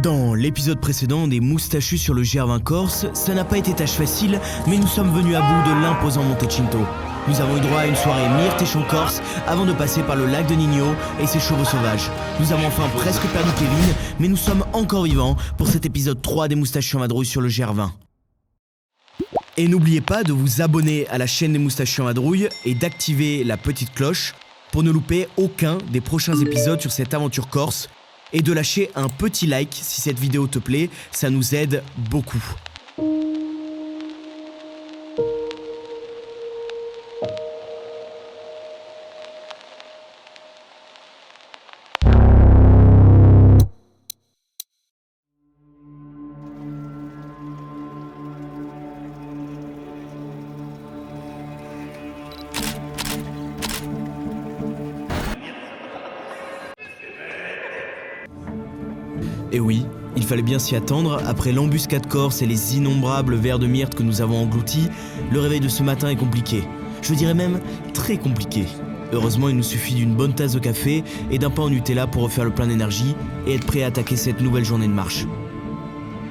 Dans l'épisode précédent des Moustachus sur le GR20 Corse, ça n'a pas été tâche facile, mais nous sommes venus à bout de l'imposant Montecinto. Nous avons eu droit à une soirée myrte et chant corse avant de passer par le lac de Nigno et ses chevaux sauvages. Nous avons enfin presque perdu Kevin, mais nous sommes encore vivants pour cet épisode 3 des Moustachus en vadrouille sur le GR20. Et n'oubliez pas de vous abonner à la chaîne des Moustachus en vadrouille et d'activer la petite cloche pour ne louper aucun des prochains épisodes sur cette aventure corse. Et de lâcher un petit like si cette vidéo te plaît, ça nous aide beaucoup. Et oui, il fallait bien s'y attendre, après l'embuscade corse et les innombrables verres de myrte que nous avons engloutis, le réveil de ce matin est compliqué. Je dirais même très compliqué. Heureusement, il nous suffit d'une bonne tasse de café et d'un pain au Nutella pour refaire le plein d'énergie et être prêt à attaquer cette nouvelle journée de marche.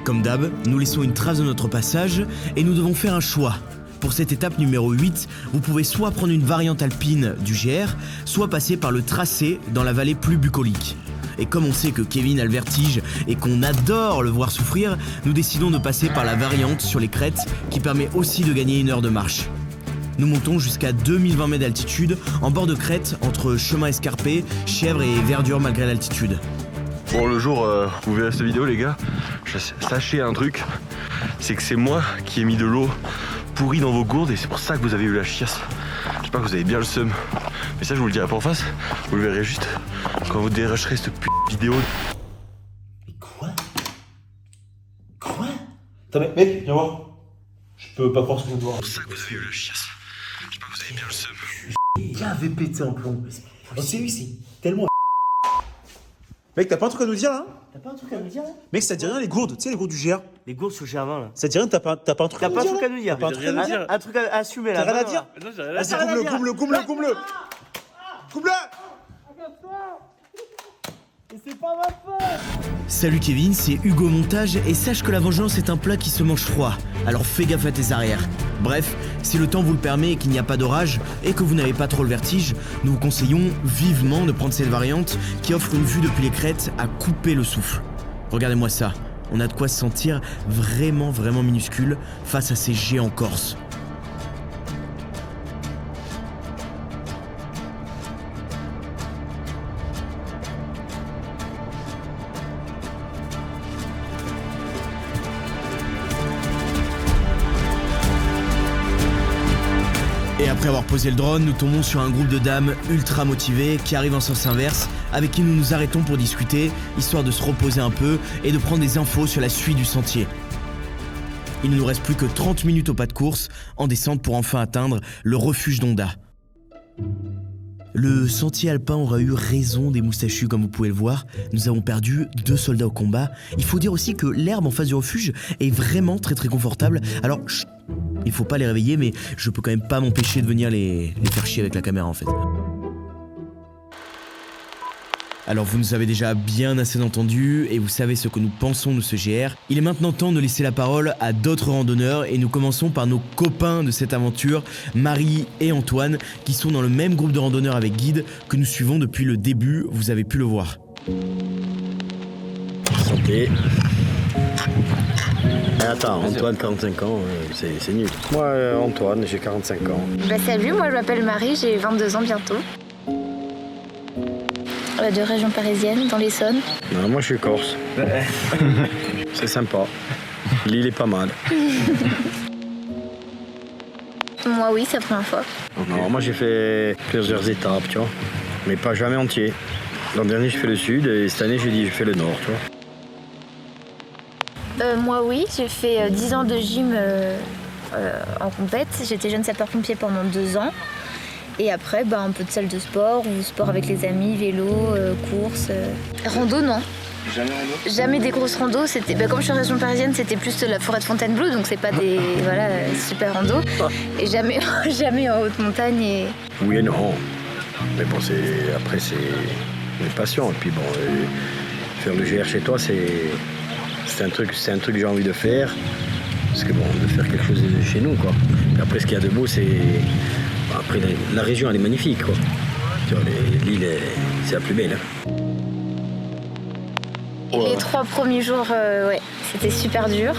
Comme d'hab, nous laissons une trace de notre passage et nous devons faire un choix. Pour cette étape numéro 8, vous pouvez soit prendre une variante alpine du GR, soit passer par le tracé dans la vallée plus bucolique. Et comme on sait que Kevin a le vertige et qu'on adore le voir souffrir, nous décidons de passer par la variante sur les crêtes qui permet aussi de gagner 1 heure de marche. Nous montons jusqu'à 2020 mètres d'altitude en bord de crête entre chemin escarpé, chèvre et verdure malgré l'altitude. Bon, le jour où vous verrez cette vidéo, les gars, sachez un truc, c'est que c'est moi qui ai mis de l'eau pourrie dans vos gourdes et c'est pour ça que vous avez eu la chiasse. J'espère que vous avez bien le seum. Mais ça, je vous le dirai pas en face, vous le verrez juste quand vous déracherez cette vidéo. Mais quoi? Attends, mec, viens voir. Je peux pas croire ce que je viens de voir. C'est pour ça que vous avez eu la chiasse. J'espère que vous avez bien le seum. Il avait pété en plomb. Oh, c'est lui, c'est tellement. Mec, t'as pas un truc à nous dire là? T'as pas un truc à nous dire là? Mec, ça te dit rien les gourdes? Tu sais, les gourdes du GR? Les gourdes sur le GR20 là. Ça te dit rien? T'as pas un truc à nous dire? T'as pas un truc à nous dire? T'as pas un truc à nous dire? Un truc à assumer là. T'as rien à dire? Vas-y, coupe-le. Coupe-le! Salut Kevin, c'est Hugo Montage et sache que la vengeance est un plat qui se mange froid, alors fais gaffe à tes arrières. Bref, si le temps vous le permet et qu'il n'y a pas d'orage et que vous n'avez pas trop le vertige, nous vous conseillons vivement de prendre cette variante qui offre une vue depuis les crêtes à couper le souffle. Regardez-moi ça, on a de quoi se sentir vraiment minuscule face à ces géants corses. Et après avoir posé le drone, nous tombons sur un groupe de dames ultra motivées qui arrivent en sens inverse, avec qui nous nous arrêtons pour discuter, histoire de se reposer un peu et de prendre des infos sur la suite du sentier. Il ne nous reste plus que 30 minutes au pas de course, en descente pour enfin atteindre le refuge d'Onda. Le sentier alpin aura eu raison des moustachus comme vous pouvez le voir, nous avons perdu 2 soldats au combat. Il faut dire aussi que l'herbe en face du refuge est vraiment très confortable, alors chut, il faut pas les réveiller mais je peux quand même pas m'empêcher de venir les faire chier avec la caméra en fait. Alors vous nous avez déjà bien assez entendu et vous savez ce que nous pensons de ce GR. Il est maintenant temps de laisser la parole à d'autres randonneurs et nous commençons par nos copains de cette aventure, Marie et Antoine, qui sont dans le même groupe de randonneurs avec guide que nous suivons depuis le début, vous avez pu le voir. Santé. Attends, Antoine, 45 ans, c'est nul. Moi, Antoine, j'ai 45 ans. Salut, moi je m'appelle Marie, j'ai 22 ans bientôt. De région parisienne, dans l'Essonne. Non, moi je suis corse. C'est sympa. L'île est pas mal. Moi oui, c'est la première fois. Non, moi j'ai fait plusieurs étapes, tu vois. Mais pas jamais entier. L'an dernier j'ai fait le sud et cette année j'ai dit je fais le nord, tu vois. Moi oui, j'ai fait 10 ans de gym en compète. J'étais jeune sapeur-pompier pendant 2 ans. Et après, un peu de salle de sport ou sport avec les amis, vélo, course. Rando, non. Jamais rando? Jamais des grosses randos. C'était, comme je suis en région parisienne, c'était plus la forêt de Fontainebleau, donc c'est pas des super randos. Et jamais en haute montagne. Oui et non. Mais bon, après c'est une passion. Et puis bon, faire le GR chez toi, c'est c'est un truc que j'ai envie de faire. Parce que bon, de faire quelque chose de chez nous, quoi. Et après, ce qu'il y a de beau, c'est... Après, la région, elle est magnifique, quoi. Tu vois, l'île, c'est la plus belle. Hein. Les 3 premiers jours, ouais, c'était super dur.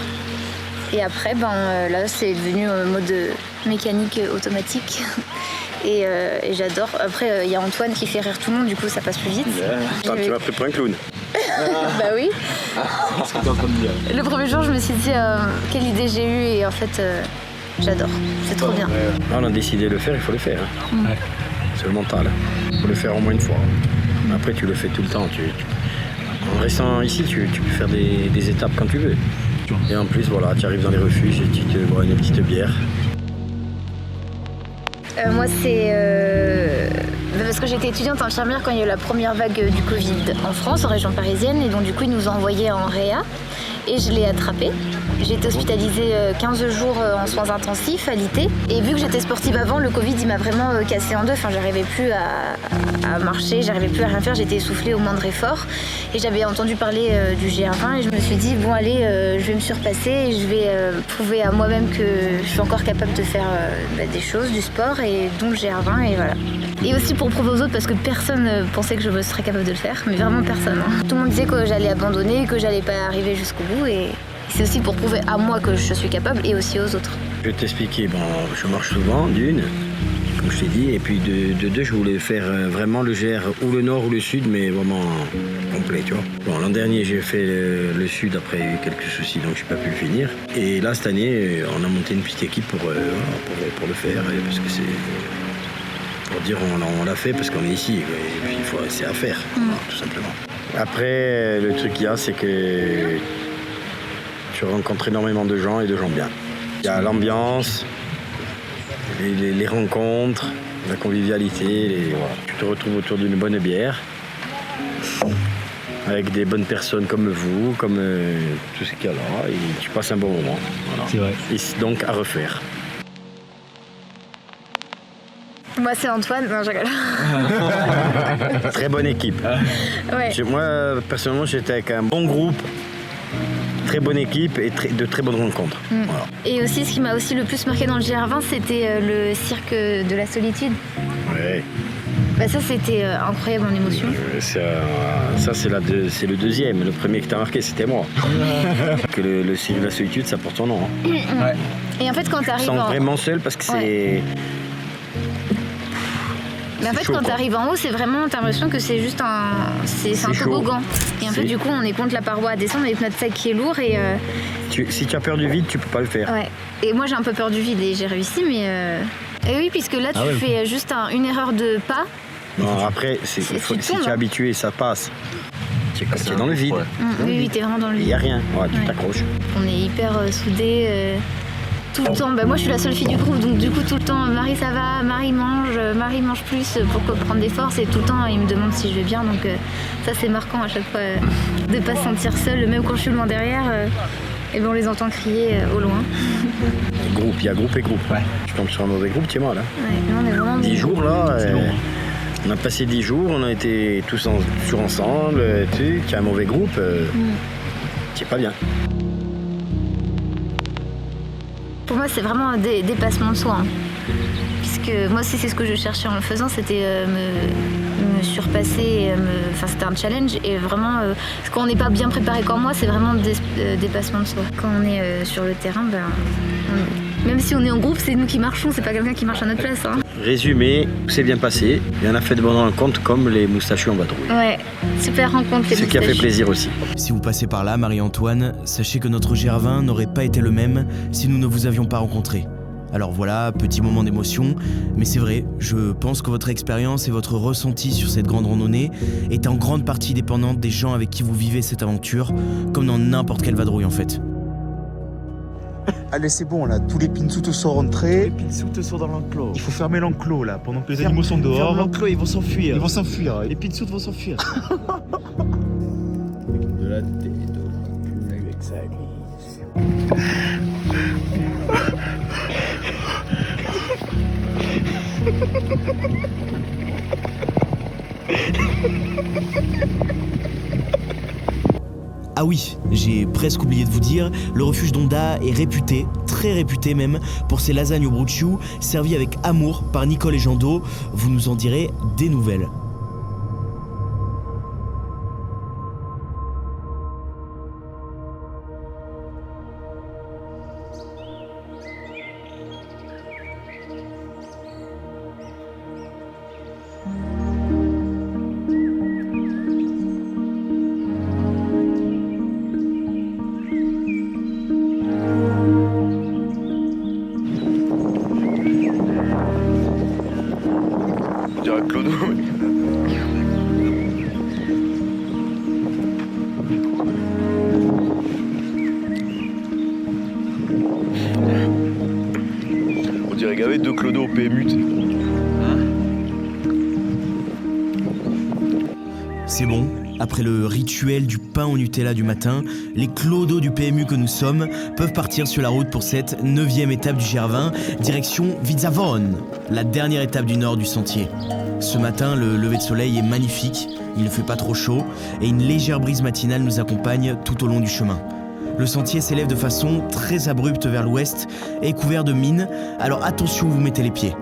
Et après, là, c'est devenu mode mécanique automatique. Et j'adore. Après, il y a Antoine qui fait rire tout le monde, du coup, ça passe plus vite. Attends, tu m'as pris pour un clown. Bah oui. C'est ce que t'es en train de dire. Le premier jour, je me suis dit quelle idée j'ai eue et en fait, j'adore. C'est trop bien. Là, on a décidé de le faire, il faut le faire. Hein. Mm. C'est le mental. Il faut le faire au moins une fois. Après, tu le fais tout le temps. En restant ici, tu peux faire des étapes quand tu veux. Et en plus, voilà, tu arrives dans les refuges et tu te bois une petite bière. Moi, c'est parce que j'étais étudiante infirmière quand il y a eu la première vague du Covid en France, en région parisienne, et donc du coup, ils nous ont envoyés en réa, et je l'ai attrapé. J'ai été hospitalisée 15 jours en soins intensifs à l'IT, et vu que j'étais sportive avant, le Covid, il m'a vraiment cassé en deux. Enfin, j'arrivais plus à marcher, j'arrivais plus à rien faire, j'étais essoufflée au moindre effort, et j'avais entendu parler du GR20, et je me suis dit, bon allez, je vais me surpasser, et je vais prouver à moi-même que je suis encore capable de faire des choses, du sport, et donc le GR20, et voilà. Et aussi pour prouver aux autres, parce que personne pensait que je serais capable de le faire, mais vraiment personne. Hein. Tout le monde disait que j'allais abandonner, que j'allais pas arriver jusqu'au bout, et c'est aussi pour prouver à moi que je suis capable, et aussi aux autres. Je vais t'expliquer, bon, je marche souvent, d'une, comme je t'ai dit, et puis de deux, je voulais faire vraiment le GR ou le nord ou le sud, mais vraiment complet, tu vois. Bon, l'an dernier, j'ai fait le sud, après il y a eu quelques soucis, donc je n'ai pas pu le finir. Et là, cette année, on a monté une petite équipe pour le faire, parce que c'est... Pour dire on l'a fait parce qu'on est ici, et puis c'est à faire, voilà, tout simplement. Après, le truc qu'il y a, c'est que tu rencontres énormément de gens et de gens bien. Il y a l'ambiance, les rencontres, la convivialité, voilà. Tu te retrouves autour d'une bonne bière, avec des bonnes personnes comme vous, comme tout ce qu'il y a là, et tu passes un bon moment. Voilà. C'est vrai. Et c'est donc à refaire. Moi, c'est Antoine. Non, je rigole. Très bonne équipe. Ouais. Moi, personnellement, j'étais avec un bon groupe, très bonne équipe et de très bonnes rencontres. Voilà. Et aussi, ce qui m'a aussi le plus marqué dans le GR20, c'était le cirque de la solitude. Ouais. Bah, ça, c'était incroyable en émotion. Ça, c'est le deuxième. Le premier que t'as marqué, c'était moi. Que le cirque de la solitude, ça porte ton nom. Hein. Ouais. Et en fait, quand Tu te t'arrives sens en... vraiment seul parce que c'est... Ouais. Mais en fait, chaud, quand quoi. t'arrives en haut, c'est vraiment, t'as l'impression que c'est juste c'est un chaud. toboggan. Et en fait, du coup, on est contre la paroi à descendre avec notre sac qui est lourd et... Si tu as peur du vide, tu peux pas le faire. Ouais. Et moi, j'ai un peu peur du vide et j'ai réussi, mais... Et oui, puisque là, tu fais juste une erreur de pas. Non, après, si tu es habitué, ça passe. Tu es dans le vide. Ouais. Oui, t'es vraiment dans le Il vide. n'y a rien. Ouais, tu Ouais. t'accroches. On est hyper soudés. Tout le temps, moi je suis la seule fille du groupe, donc du coup tout le temps, Marie ça va, Marie mange plus pour prendre des forces, et tout le temps il me demande si je vais bien, donc ça c'est marquant à chaque fois de pas se sentir seule, même quand je suis loin derrière, et ben on les entend crier au loin. Il y a groupe et groupe. Ouais. Tu tombes sur un mauvais groupe, tu es mal. Hein. Ouais, nous, on est vraiment 10 jours là, on a passé 10 jours, on a été tous toujours ensemble, tu as un mauvais groupe, tu es pas bien. Pour moi, c'est vraiment un dépassement de soi. Hein. Puisque moi aussi, c'est ce que je cherchais en le faisant, c'était me surpasser. Enfin, c'était un challenge. Et vraiment, quand on n'est pas bien préparé comme moi, c'est vraiment dépassement de soi. Quand on est sur le terrain, même si on est en groupe, c'est nous qui marchons, c'est pas quelqu'un qui marche à notre place. Hein. Résumé, tout s'est bien passé. Et on a fait de bonnes rencontres comme les moustachus en vadrouille. Ouais, super rencontre. Ce qui a fait plaisir aussi. Si vous passez par là, Marie-Antoine, sachez que notre GR20 n'aurait pas été le même si nous ne vous avions pas rencontré. Alors voilà, petit moment d'émotion, mais c'est vrai, je pense que votre expérience et votre ressenti sur cette grande randonnée est en grande partie dépendante des gens avec qui vous vivez cette aventure, comme dans n'importe quelle vadrouille en fait. Allez, c'est bon, là, tous les pinsoutes sont rentrés. Les pinsoutes sont dans l'enclos. Il faut fermer l'enclos, là, pendant que les animaux sont dehors. Ferme l'enclos, ils vont s'enfuir. Ils vont s'enfuir. Les pinsoutes vont s'enfuir. De la tête au cul avec sa glisse. Ah oui, j'ai presque oublié de vous dire, le refuge d'Onda est réputé, très réputé même, pour ses lasagnes au bruciou, servies avec amour par Nicole et Jando. Vous nous en direz des nouvelles. On dirait Clodo. On dirait gavé de Clodo au PMU. C'est bon, après le rituel du pain au Nutella du matin, les clodos du PMU que nous sommes peuvent partir sur la route pour cette 9e étape du GR20, direction Vidzavon, la dernière étape du nord du sentier. Ce matin, le lever de soleil est magnifique, il ne fait pas trop chaud et une légère brise matinale nous accompagne tout au long du chemin. Le sentier s'élève de façon très abrupte vers l'ouest et est couvert de mines, alors attention où vous mettez les pieds.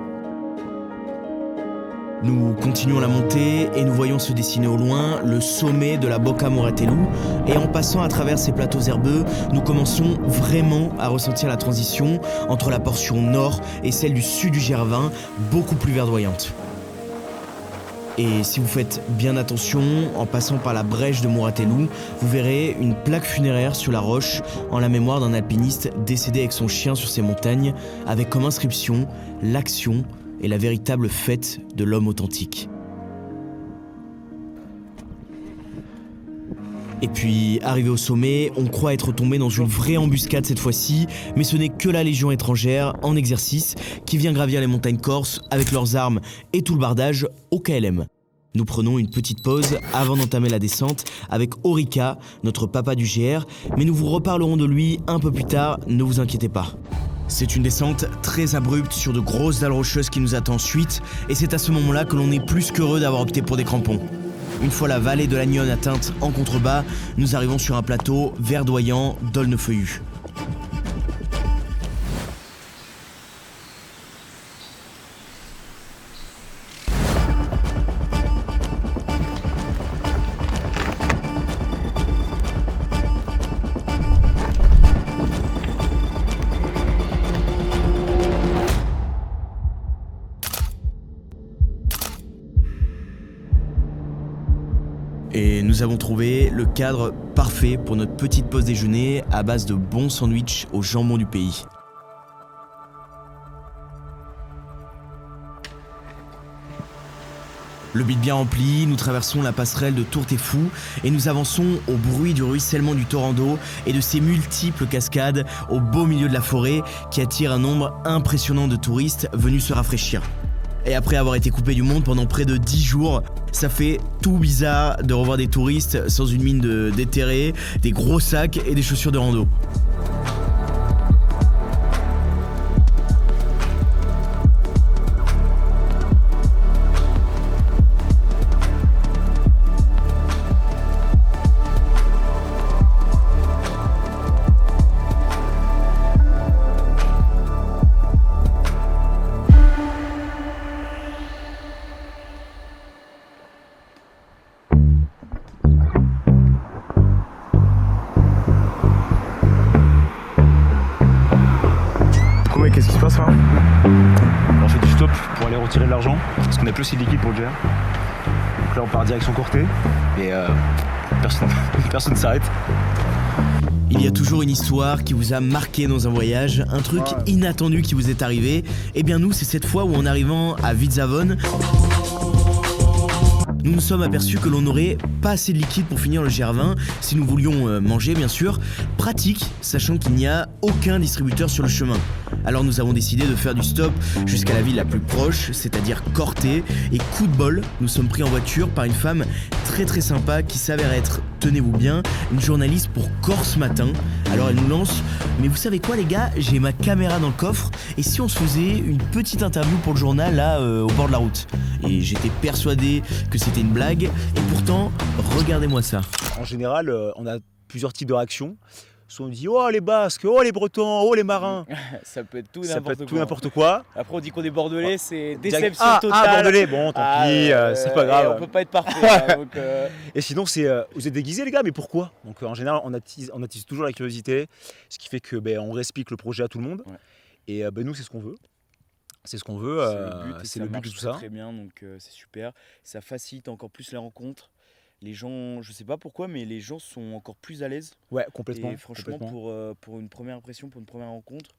Nous continuons la montée et nous voyons se dessiner au loin le sommet de la Boca Mouratellu et en passant à travers ces plateaux herbeux, nous commençons vraiment à ressentir la transition entre la portion nord et celle du sud du GR20, beaucoup plus verdoyante. Et si vous faites bien attention, en passant par la brèche de Mouratellu, vous verrez une plaque funéraire sur la roche en la mémoire d'un alpiniste décédé avec son chien sur ces montagnes, avec comme inscription l'action et la véritable fête de l'homme authentique. Et puis, arrivé au sommet, on croit être tombé dans une vraie embuscade cette fois-ci, mais ce n'est que la Légion étrangère, en exercice, qui vient gravir les montagnes corses avec leurs armes et tout le bardage au KLM. Nous prenons une petite pause avant d'entamer la descente avec Orica, notre papa du GR, mais nous vous reparlerons de lui un peu plus tard, ne vous inquiétez pas. C'est une descente très abrupte sur de grosses dalles rocheuses qui nous attend ensuite, et c'est à ce moment-là que l'on est plus qu'heureux d'avoir opté pour des crampons. Une fois la vallée de l'Agnon atteinte en contrebas, nous arrivons sur un plateau verdoyant d'Aulnefeuillu. Et nous avons trouvé le cadre parfait pour notre petite pause déjeuner à base de bons sandwichs au jambon du pays. Le bide bien rempli, nous traversons la passerelle de Tourtefou et nous avançons au bruit du ruissellement du Torrendo et de ses multiples cascades au beau milieu de la forêt qui attire un nombre impressionnant de touristes venus se rafraîchir. Et après avoir été coupé du monde pendant près de 10 jours, ça fait tout bizarre de revoir des touristes sans une mine de déterrés, des gros sacs et des chaussures de rando. Qu'est-ce qui se passe là? On fait du stop pour aller retirer de l'argent parce qu'on n'a plus assez de liquide pour le GR. Donc là on part direction Corté et personne ne s'arrête. Il y a toujours une histoire qui vous a marqué dans un voyage, un truc inattendu qui vous est arrivé. Eh bien nous, c'est cette fois où en arrivant à Vidzavon, nous nous sommes aperçus que l'on n'aurait pas assez de liquide pour finir le GR20 si nous voulions manger bien sûr. Pratique, sachant qu'il n'y a aucun distributeur sur le chemin. Alors nous avons décidé de faire du stop jusqu'à la ville la plus proche, c'est-à-dire Corté. Et coup de bol, nous sommes pris en voiture par une femme très sympa qui s'avère être, tenez-vous bien, une journaliste pour Corse Matin. Alors elle nous lance: mais vous savez quoi les gars, j'ai ma caméra dans le coffre et si on se faisait une petite interview pour le journal là au bord de la route? Et j'étais persuadé que c'était une blague et pourtant regardez-moi ça. En général, on a plusieurs types de réactions. Soit on dit oh les Basques, oh les Bretons, oh les Marins. Ça peut être tout Ça peut n'importe être tout quoi. n'importe quoi. Après on dit qu'on est bordelais, c'est Direct, déception totale. Ah Bordelais, bon tant pis, c'est pas grave. On peut pas être parfait. Hein, donc, Et sinon c'est vous êtes déguisés les gars, mais pourquoi? Donc en général on attise toujours la curiosité, ce qui fait que on réexplique le projet à tout le monde. Ouais. Et nous c'est ce qu'on veut. C'est ce qu'on veut, c'est le but de tout ça. Très bien, donc c'est super. Ça facilite encore plus les rencontres. Les gens, je sais pas pourquoi, mais les gens sont encore plus à l'aise. Ouais, complètement. Et franchement, complètement. pour une première impression, pour une première rencontre,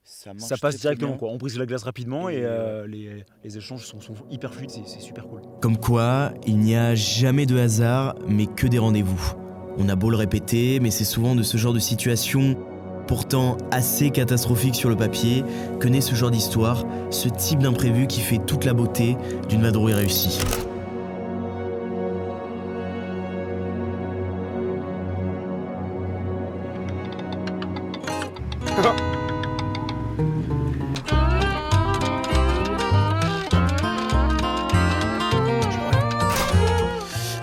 ça marche. Ça passe très, très directement bien. quoi. On brise la glace rapidement Et, et les échanges sont hyper fluides, c'est super cool. Comme quoi, il n'y a jamais de hasard, mais que des rendez-vous. On a beau le répéter, mais c'est souvent de ce genre de situation, pourtant assez catastrophique sur le papier, que naît ce genre d'histoire, ce type d'imprévu qui fait toute la beauté d'une vadrouille réussie.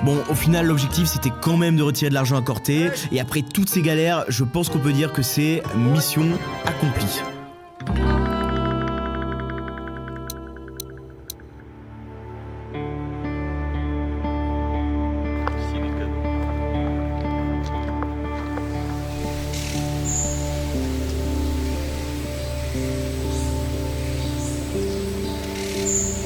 Bon, au final, l'objectif, c'était quand même de retirer de l'argent à Corté. Et après toutes ces galères, je pense qu'on peut dire que c'est mission accomplie.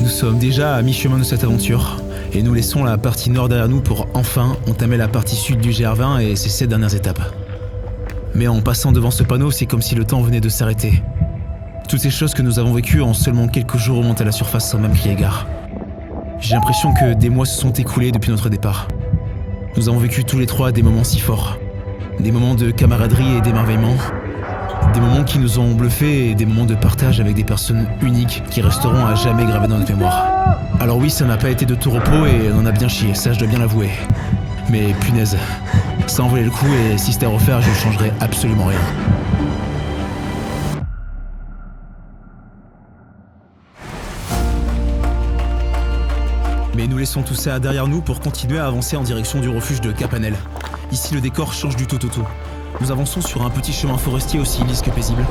Nous sommes déjà à mi-chemin de cette aventure, et nous laissons la partie nord derrière nous pour enfin entamer la partie sud du GR20 et ses 7 dernières étapes. Mais en passant devant ce panneau, c'est comme si le temps venait de s'arrêter. Toutes ces choses que nous avons vécues en seulement quelques jours remontent à la surface sans même crier gare. J'ai l'impression que des mois se sont écoulés depuis notre départ. Nous avons vécu tous les trois des moments si forts. Des moments de camaraderie et d'émerveillement. Des moments qui nous ont bluffés et des moments de partage avec des personnes uniques qui resteront à jamais gravées dans notre mémoire. Alors oui, ça n'a pas été de tout repos et on en a bien chié, ça je dois bien l'avouer. Mais punaise, ça en valait le coup et si c'était à refaire, je ne changerais absolument rien. Mais nous laissons tout ça derrière nous pour continuer à avancer en direction du refuge de Capanel. Ici, le décor change du tout au tout. Nous avançons sur un petit chemin forestier aussi lisse que paisible.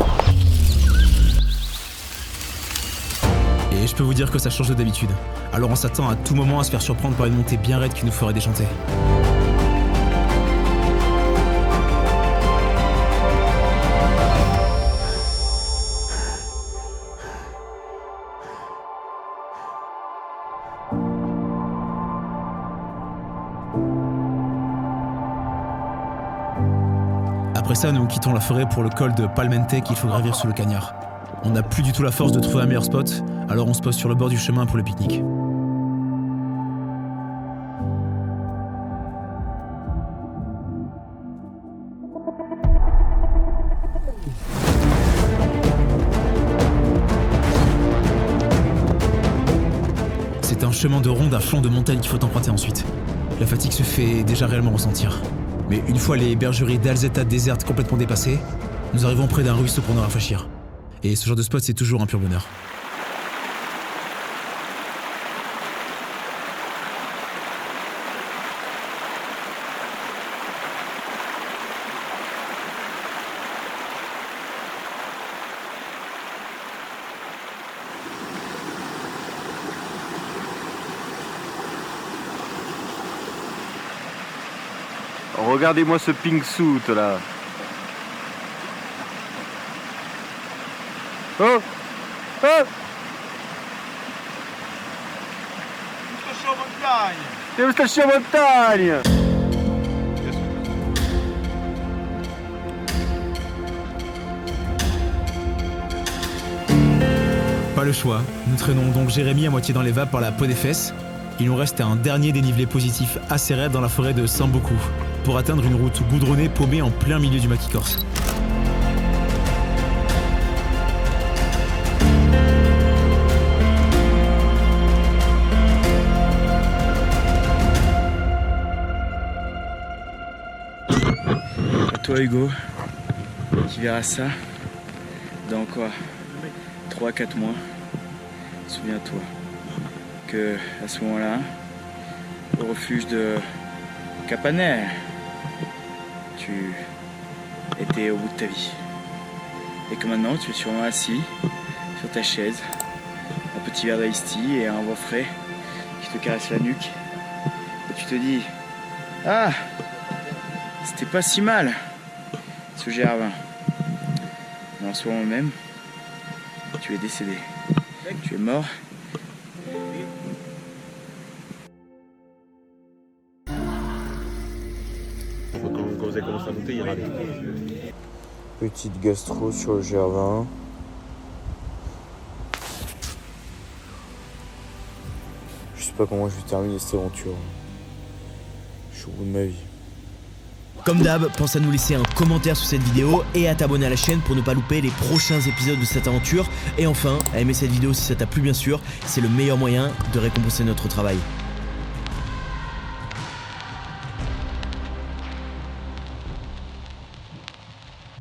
Et je peux vous dire que ça change de d'habitude. Alors on s'attend à tout moment à se faire surprendre par une montée bien raide qui nous ferait déchanter. Après ça, nous quittons la forêt pour le col de Palmente qu'il faut gravir sous le cagnard. On n'a plus du tout la force de trouver un meilleur spot, alors on se pose sur le bord du chemin pour le pique-nique. C'est un chemin de ronde à flanc de montagne qu'il faut emprunter ensuite. La fatigue se fait déjà réellement ressentir. Mais une fois les bergeries d'Alzetta désertes complètement dépassées, nous arrivons près d'un ruisseau pour nous rafraîchir. Et ce genre de spot, c'est toujours un pur bonheur. Regardez-moi ce pink suit là. Oh, oh. Siamo stati in montagna. Pas le choix, nous traînons donc Jérémy à moitié dans les vapes par la peau des fesses. Il nous reste un dernier dénivelé positif assez raide dans la forêt de Sambucou, pour atteindre une route goudronnée paumée en plein milieu du maquis corse. À toi Hugo, tu verras ça dans quoi 3-4 mois. Souviens-toi que à ce moment-là, au refuge de Capanel, tu étais au bout de ta vie. Et que maintenant tu es sûrement assis sur ta chaise, un petit verre d'ice tea et un vent frais qui te caresse la nuque. Et tu te dis, ah, c'était pas si mal ce GR20. Mais en ce moment même, tu es décédé. Tu es mort. Quand vous avez commencé à monter, il râlait. Petite gastro sur le GR20. Je sais pas comment je vais terminer cette aventure. Je suis au bout de ma vie. Comme d'hab, pense à nous laisser un commentaire sous cette vidéo et à t'abonner à la chaîne pour ne pas louper les prochains épisodes de cette aventure. Et enfin, à aimer cette vidéo si ça t'a plu bien sûr, c'est le meilleur moyen de récompenser notre travail.